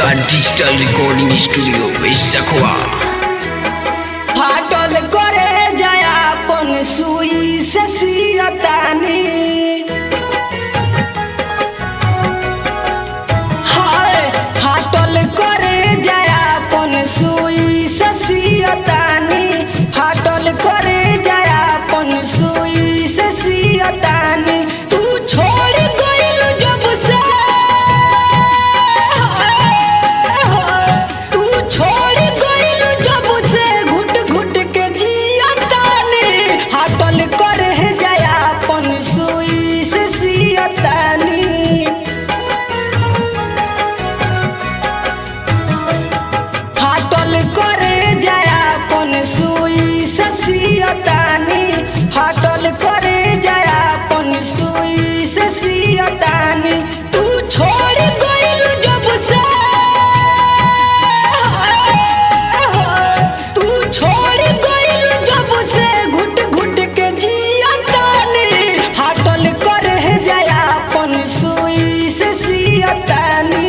Gupta digital recording studio सखुआ। फाटल करे जाया अपन सुई से सियतानी, हाय फाटल करे जाया अपन सुई से सियतानी, फाटल करे जाया अपन सुई से सियतानी। तू छोड़ गइल जब से, तू छोड़ गइल जब से घुट घुट के जियतानी, फाटल करे जाया अपन सुई से सियतानी। फाटल करे जाया अपन सुई से सियतानी, फाटल करे जाया अपन सुई से सियतानी। तू छोड़ गइल जब से, तू छोड़ गइल जब से घुट घुट के जियतानी, फाटल करे जाया अपन सुई से सियतानी।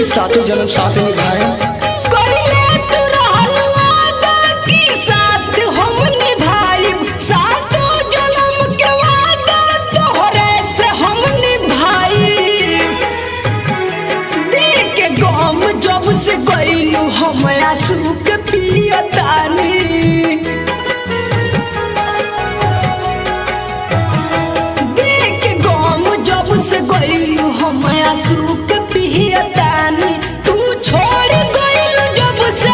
सातों जन्म साथ निभाए, कइले तू रहलू वादा की साथ हम निभाइब, सातों जन्म के वादा तोहरे से हम निभाइब। देख के गम जब से गइलू हम आंसू के पियतानी, देख के गम जब से गइलू हम आंसू के पियतानी। तू छोड़ गइल जब से,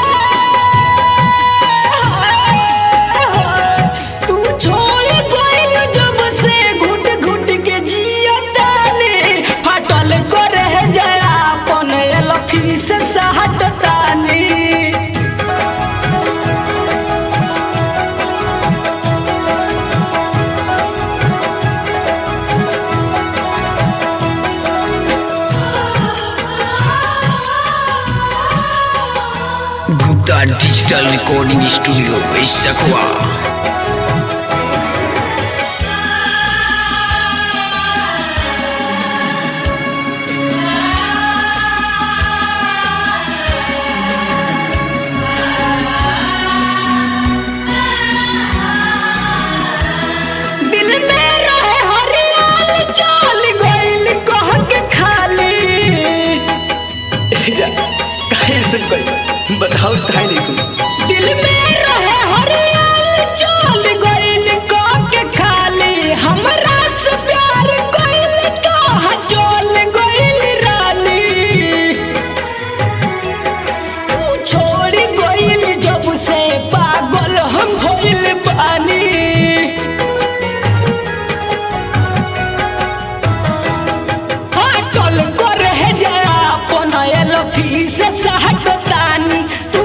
तू छोड़ गइल जब से घुट घुट के जियतानी, फाटल करे जाया अपन एलफी से सहटतानी। गुप्ता डिजिटल रिकॉर्डिंग स्टूडियो सखुआ। दिल में रहे हरियाल चल गइल कह के खाली, काहे से कोई बताओ काहे नहीं तू। दिल में रहे हरियाल चल गइल कह के खाली, हमरा से प्यार कइल कह चल गइल रानी। तू छोड़ गइल जब से पागल हम होइल बानी, फाटल करे जाया अपन एलफी से सहटतानी। तू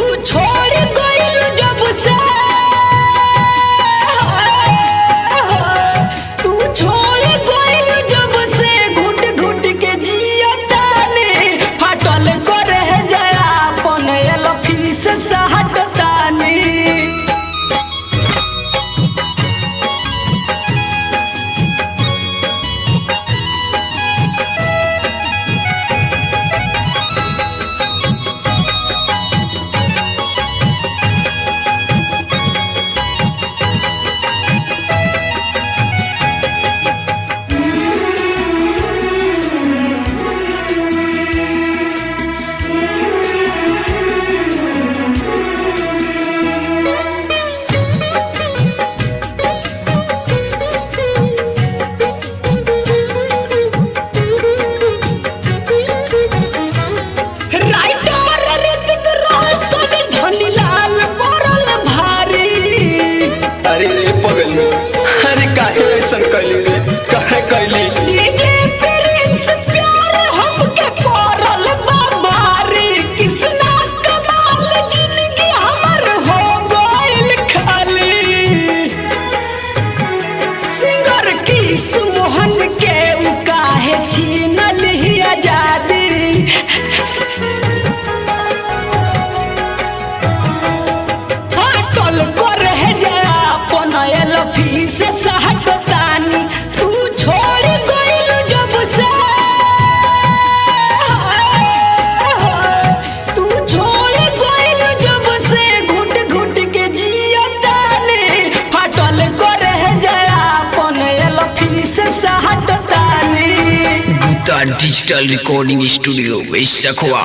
डिजिटल रिकॉर्डिंग स्टूडियो वैसखवा।